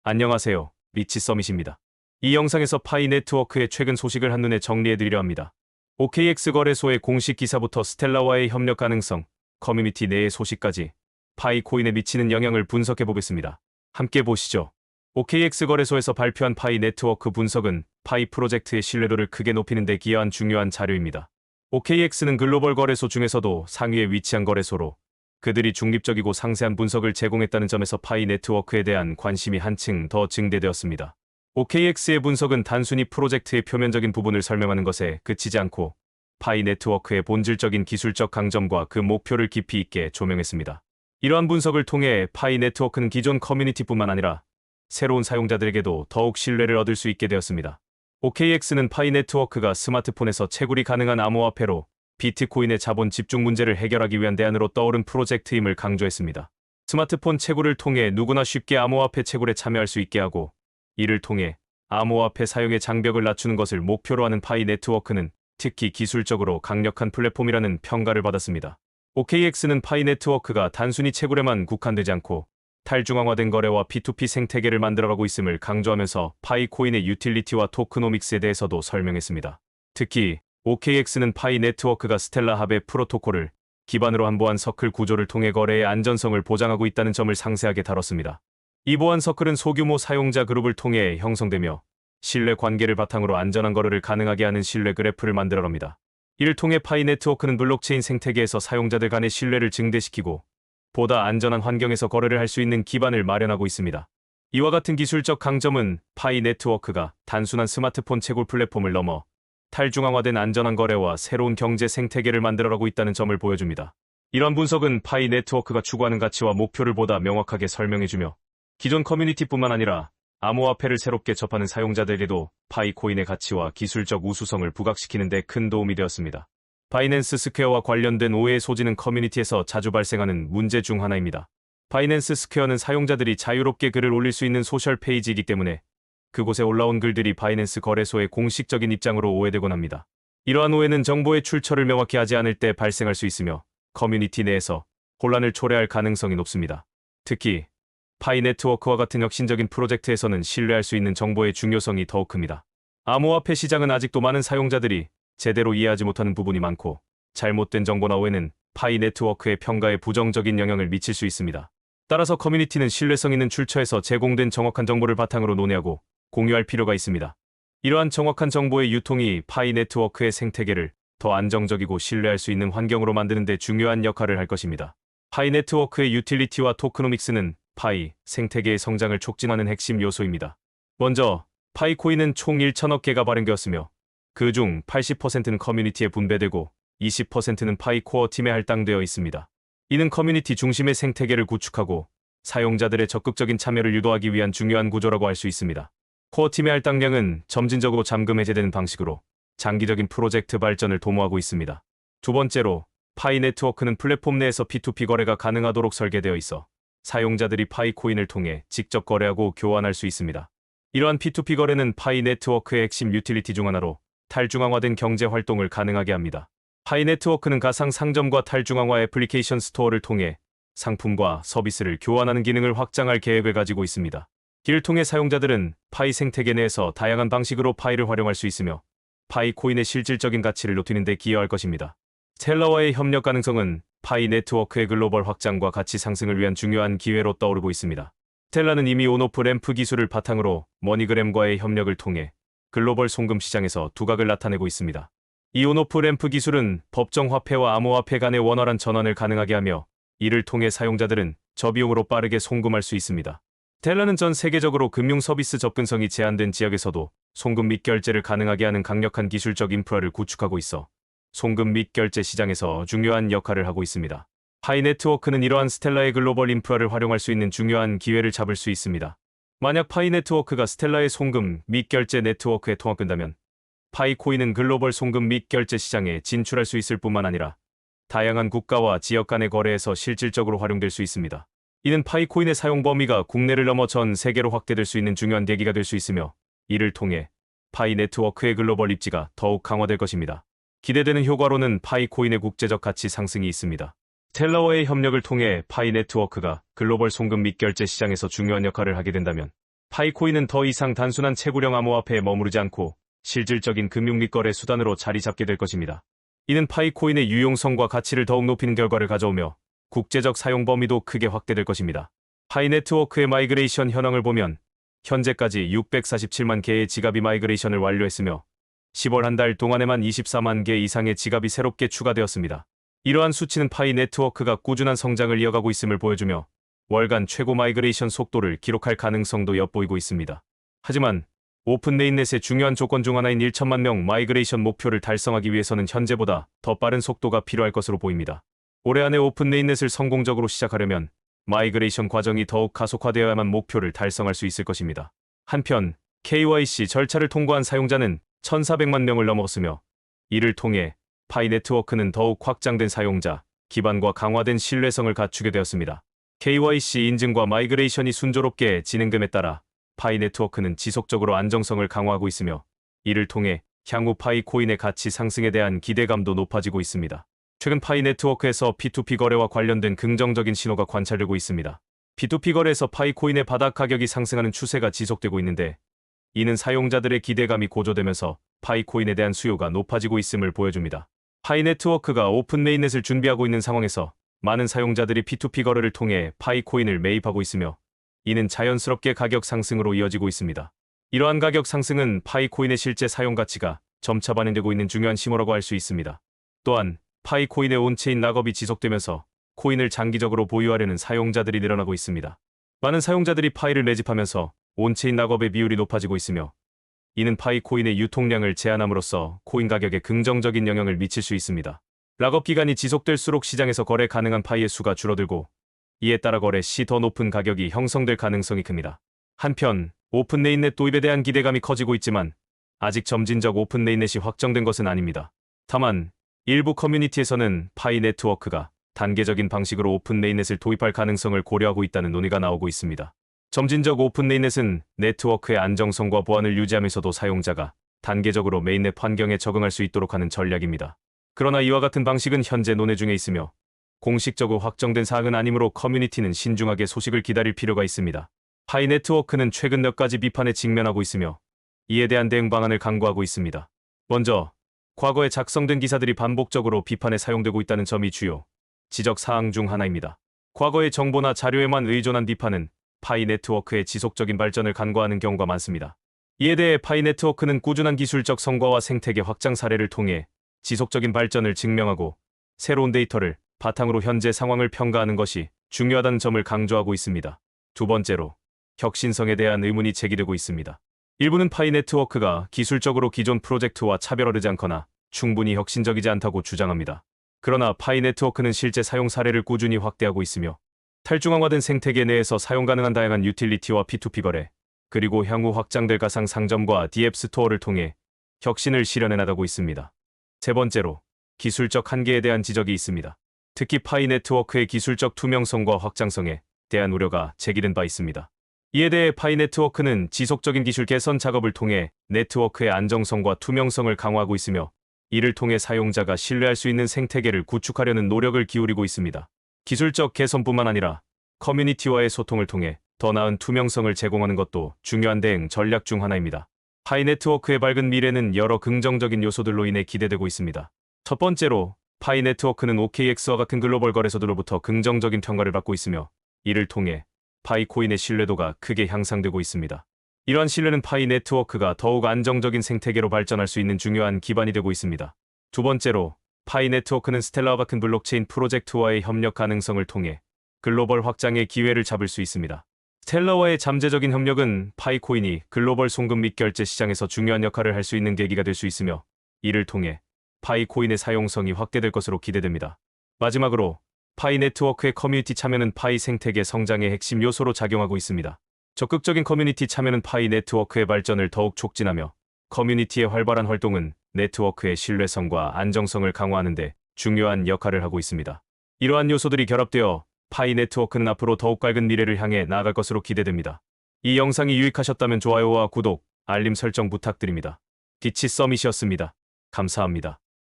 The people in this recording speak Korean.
안녕하세요. 리치 서밋입니다. 이 영상에서 파이 네트워크의 최근 소식을 한눈에 정리해드리려 합니다. OKX 거래소의 공식 기사부터 스텔라와의 협력 가능성, 커뮤니티 내의 소식까지 파이 코인에 미치는 영향을 분석해보겠습니다. 함께 보시죠. OKX 거래소에서 발표한 파이 네트워크 분석은 파이 프로젝트의 신뢰도를 크게 높이는 데 기여한 중요한 자료입니다. OKX는 글로벌 거래소 중에서도 상위에 위치한 거래소로 그들이 중립적이고 상세한 분석을 제공했다는 점에서 파이 네트워크에 대한 관심이 한층 더 증대되었습니다. OKX의 분석은 단순히 프로젝트의 표면적인 부분을 설명하는 것에 그치지 않고 파이 네트워크의 본질적인 기술적 강점과 그 목표를 깊이 있게 조명했습니다. 이러한 분석을 통해 파이 네트워크는 기존 커뮤니티뿐만 아니라 새로운 사용자들에게도 더욱 신뢰를 얻을 수 있게 되었습니다. OKX는 파이 네트워크가 스마트폰에서 채굴이 가능한 암호화폐로 비트코인의 자본 집중 문제를 해결하기 위한 대안으로 떠오른 프로젝트임을 강조했습니다. 스마트폰 채굴을 통해 누구나 쉽게 암호화폐 채굴에 참여할 수 있게 하고 이를 통해 암호화폐 사용의 장벽을 낮추는 것을 목표로 하는 파이 네트워크는 특히 기술적으로 강력한 플랫폼이라는 평가를 받았습니다. OKX는 파이 네트워크가 단순히 채굴에만 국한되지 않고 탈중앙화된 거래와 P2P 생태계를 만들어가고 있음을 강조하면서 파이 코인의 유틸리티와 토크노믹스에 대해서도 설명했습니다. 특히 OKX는 파이 네트워크가 스텔라 합의 프로토콜을 기반으로 한 보안 서클 구조를 통해 거래의 안전성을 보장하고 있다는 점을 상세하게 다뤘습니다. 이 보안 서클은 소규모 사용자 그룹을 통해 형성되며 신뢰 관계를 바탕으로 안전한 거래를 가능하게 하는 신뢰 그래프를 만들어갑니다. 이를 통해 파이 네트워크는 블록체인 생태계에서 사용자들 간의 신뢰를 증대시키고 보다 안전한 환경에서 거래를 할 수 있는 기반을 마련하고 있습니다. 이와 같은 기술적 강점은 파이 네트워크가 단순한 스마트폰 채굴 플랫폼을 넘어 탈중앙화된 안전한 거래와 새로운 경제 생태계를 만들어가고 있다는 점을 보여줍니다. 이런 분석은 파이 네트워크가 추구하는 가치와 목표를 보다 명확하게 설명해주며 기존 커뮤니티뿐만 아니라 암호화폐를 새롭게 접하는 사용자들에게도 파이 코인의 가치와 기술적 우수성을 부각시키는 데 큰 도움이 되었습니다. 바이낸스 스퀘어와 관련된 오해의 소지는 커뮤니티에서 자주 발생하는 문제 중 하나입니다. 바이낸스 스퀘어는 사용자들이 자유롭게 글을 올릴 수 있는 소셜 페이지이기 때문에 그곳에 올라온 글들이 바이낸스 거래소의 공식적인 입장으로 오해되곤 합니다. 이러한 오해는 정보의 출처를 명확히 하지 않을 때 발생할 수 있으며 커뮤니티 내에서 혼란을 초래할 가능성이 높습니다. 특히 파이 네트워크와 같은 혁신적인 프로젝트에서는 신뢰할 수 있는 정보의 중요성이 더욱 큽니다. 암호화폐 시장은 아직도 많은 사용자들이 제대로 이해하지 못하는 부분이 많고 잘못된 정보나 오해는 파이 네트워크의 평가에 부정적인 영향을 미칠 수 있습니다. 따라서 커뮤니티는 신뢰성 있는 출처에서 제공된 정확한 정보를 바탕으로 논의하고 공유할 필요가 있습니다. 이러한 정확한 정보의 유통이 파이 네트워크의 생태계를 더 안정적이고 신뢰할 수 있는 환경으로 만드는 데 중요한 역할을 할 것입니다. 파이 네트워크의 유틸리티와 토크노믹스는 파이 생태계의 성장을 촉진하는 핵심 요소입니다. 먼저 파이 코인은 총 1천억 개가 발행되었으며 그중 80%는 커뮤니티에 분배되고 20%는 파이 코어 팀에 할당되어 있습니다. 이는 커뮤니티 중심의 생태계를 구축하고 사용자들의 적극적인 참여를 유도하기 위한 중요한 구조라고 할 수 있습니다. 코어팀의 할당량은 점진적으로 잠금 해제되는 방식으로 장기적인 프로젝트 발전을 도모하고 있습니다. 두 번째로, 파이 네트워크는 플랫폼 내에서 P2P 거래가 가능하도록 설계되어 있어 사용자들이 파이 코인을 통해 직접 거래하고 교환할 수 있습니다. 이러한 P2P 거래는 파이 네트워크의 핵심 유틸리티 중 하나로 탈중앙화된 경제 활동을 가능하게 합니다. 파이 네트워크는 가상 상점과 탈중앙화 애플리케이션 스토어를 통해 상품과 서비스를 교환하는 기능을 확장할 계획을 가지고 있습니다. 이를 통해 사용자들은 파이 생태계 내에서 다양한 방식으로 파이를 활용할 수 있으며 파이 코인의 실질적인 가치를 높이는 데 기여할 것입니다. 스텔라와의 협력 가능성은 파이 네트워크의 글로벌 확장과 가치 상승을 위한 중요한 기회로 떠오르고 있습니다. 스텔라는 이미 온오프 램프 기술을 바탕으로 머니그램과의 협력을 통해 글로벌 송금 시장에서 두각을 나타내고 있습니다. 이 온오프 램프 기술은 법정 화폐와 암호화폐 간의 원활한 전환을 가능하게 하며 이를 통해 사용자들은 저비용으로 빠르게 송금할 수 있습니다. 스텔라는 전 세계적으로 금융 서비스 접근성이 제한된 지역에서도 송금 및 결제를 가능하게 하는 강력한 기술적 인프라를 구축하고 있어 송금 및 결제 시장에서 중요한 역할을 하고 있습니다. 파이 네트워크는 이러한 스텔라의 글로벌 인프라를 활용할 수 있는 중요한 기회를 잡을 수 있습니다. 만약 파이 네트워크가 스텔라의 송금 및 결제 네트워크에 통합된다면 파이 코인은 글로벌 송금 및 결제 시장에 진출할 수 있을 뿐만 아니라 다양한 국가와 지역 간의 거래에서 실질적으로 활용될 수 있습니다. 이는 파이 코인의 사용 범위가 국내를 넘어 전 세계로 확대될 수 있는 중요한 계기가 될 수 있으며 이를 통해 파이 네트워크의 글로벌 입지가 더욱 강화될 것입니다. 기대되는 효과로는 파이 코인의 국제적 가치 상승이 있습니다. 스텔라와의 협력을 통해 파이 네트워크가 글로벌 송금 및 결제 시장에서 중요한 역할을 하게 된다면 파이코인은 더 이상 단순한 채굴형 암호화폐에 머무르지 않고 실질적인 금융 및 거래 수단으로 자리 잡게 될 것입니다. 이는 파이코인의 유용성과 가치를 더욱 높이는 결과를 가져오며 국제적 사용 범위도 크게 확대될 것입니다. 파이 네트워크의 마이그레이션 현황을 보면 현재까지 647만 개의 지갑이 마이그레이션을 완료했으며 10월 한 달 동안에만 24만 개 이상의 지갑이 새롭게 추가되었습니다. 이러한 수치는 파이 네트워크가 꾸준한 성장을 이어가고 있음을 보여주며 월간 최고 마이그레이션 속도를 기록할 가능성도 엿보이고 있습니다. 하지만 오픈 네인넷의 중요한 조건 중 하나인 1천만 명 마이그레이션 목표를 달성하기 위해서는 현재보다 더 빠른 속도가 필요할 것으로 보입니다. 올해 안에 오픈 네인넷을 성공적으로 시작하려면 마이그레이션 과정이 더욱 가속화되어야만 목표를 달성할 수 있을 것입니다. 한편 KYC 절차를 통과한 사용자는 1,400만 명을 넘었으며 이를 통해 파이 네트워크는 더욱 확장된 사용자 기반과 강화된 신뢰성을 갖추게 되었습니다. KYC 인증과 마이그레이션이 순조롭게 진행됨에 따라 파이 네트워크는 지속적으로 안정성을 강화하고 있으며 이를 통해 향후 파이 코인의 가치 상승에 대한 기대감도 높아지고 있습니다. 최근 파이 네트워크에서 P2P 거래와 관련된 긍정적인 신호가 관찰되고 있습니다. P2P 거래에서 파이 코인의 바닥 가격이 상승하는 추세가 지속되고 있는데 이는 사용자들의 기대감이 고조되면서 파이 코인에 대한 수요가 높아지고 있음을 보여줍니다. 파이 네트워크가 오픈 메인넷을 준비하고 있는 상황에서 많은 사용자들이 P2P 거래를 통해 파이 코인을 매입하고 있으며 이는 자연스럽게 가격 상승으로 이어지고 있습니다. 이러한 가격 상승은 파이 코인의 실제 사용 가치가 점차 반영되고 있는 중요한 신호라고 할 수 있습니다. 또한 파이 코인의 온체인 락업이 지속되면서 코인을 장기적으로 보유하려는 사용자들이 늘어나고 있습니다. 많은 사용자들이 파이를 매집하면서 온체인 락업의 비율이 높아지고 있으며 이는 파이 코인의 유통량을 제한함으로써 코인 가격에 긍정적인 영향을 미칠 수 있습니다. 락업 기간이 지속될수록 시장에서 거래 가능한 파이의 수가 줄어들고 이에 따라 거래 시 더 높은 가격이 형성될 가능성이 큽니다. 한편 오픈 네인넷 도입에 대한 기대감이 커지고 있지만 아직 점진적 오픈 네인넷이 확정된 것은 아닙니다. 다만 일부 커뮤니티에서는 파이 네트워크가 단계적인 방식으로 오픈 네인넷을 도입할 가능성을 고려하고 있다는 논의가 나오고 있습니다. 점진적 오픈 네인넷은 네트워크의 안정성과 보안을 유지하면서도 사용자가 단계적으로 메인넷 환경에 적응할 수 있도록 하는 전략입니다. 그러나 이와 같은 방식은 현재 논의 중에 있으며 공식적으로 확정된 사항은 아니므로 커뮤니티는 신중하게 소식을 기다릴 필요가 있습니다. 파이 네트워크는 최근 몇 가지 비판에 직면하고 있으며 이에 대한 대응 방안을 강구하고 있습니다. 먼저 과거에 작성된 기사들이 반복적으로 비판에 사용되고 있다는 점이 주요 지적 사항 중 하나입니다. 과거의 정보나 자료에만 의존한 비판은 파이 네트워크의 지속적인 발전을 간과하는 경우가 많습니다. 이에 대해 파이 네트워크는 꾸준한 기술적 성과와 생태계 확장 사례를 통해 지속적인 발전을 증명하고 새로운 데이터를 바탕으로 현재 상황을 평가하는 것이 중요하다는 점을 강조하고 있습니다. 두 번째로, 혁신성에 대한 의문이 제기되고 있습니다. 일부는 파이 네트워크가 기술적으로 기존 프로젝트와 차별화되지 않거나 충분히 혁신적이지 않다고 주장합니다. 그러나 파이 네트워크는 실제 사용 사례를 꾸준히 확대하고 있으며 탈중앙화된 생태계 내에서 사용 가능한 다양한 유틸리티와 P2P 거래, 그리고 향후 확장될 가상 상점과 DApp 스토어를 통해 혁신을 실현해 나가고 있습니다. 세 번째로, 기술적 한계에 대한 지적이 있습니다. 특히 파이 네트워크의 기술적 투명성과 확장성에 대한 우려가 제기된 바 있습니다. 이에 대해 파이 네트워크는 지속적인 기술 개선 작업을 통해 네트워크의 안정성과 투명성을 강화하고 있으며 이를 통해 사용자가 신뢰할 수 있는 생태계를 구축하려는 노력을 기울이고 있습니다. 기술적 개선뿐만 아니라 커뮤니티와의 소통을 통해 더 나은 투명성을 제공하는 것도 중요한 대응 전략 중 하나입니다. 파이 네트워크의 밝은 미래는 여러 긍정적인 요소들로 인해 기대되고 있습니다. 첫 번째로, 파이 네트워크는 OKX와 같은 글로벌 거래소들로부터 긍정적인 평가를 받고 있으며 이를 통해 파이 코인의 신뢰도가 크게 향상되고 있습니다. 이러한 신뢰는 파이 네트워크가 더욱 안정적인 생태계로 발전할 수 있는 중요한 기반이 되고 있습니다. 두 번째로, 파이 네트워크는 스텔라와 같은 블록체인 프로젝트와의 협력 가능성을 통해 글로벌 확장의 기회를 잡을 수 있습니다. 스텔라와의 잠재적인 협력은 파이 코인이 글로벌 송금 및 결제 시장에서 중요한 역할을 할 수 있는 계기가 될 수 있으며 이를 통해 파이 코인의 사용성이 확대될 것으로 기대됩니다. 마지막으로, 파이 네트워크의 커뮤니티 참여는 파이 생태계 성장의 핵심 요소로 작용하고 있습니다. 적극적인 커뮤니티 참여는 파이 네트워크의 발전을 더욱 촉진하며 커뮤니티의 활발한 활동은 네트워크의 신뢰성과 안정성을 강화하는 데 중요한 역할을 하고 있습니다. 이러한 요소들이 결합되어 파이 네트워크는 앞으로 더욱 밝은 미래를 향해 나아갈 것으로 기대됩니다. 이 영상이 유익하셨다면 좋아요와 구독, 알림 설정 부탁드립니다. 디치 서밋이었습니다. 감사합니다.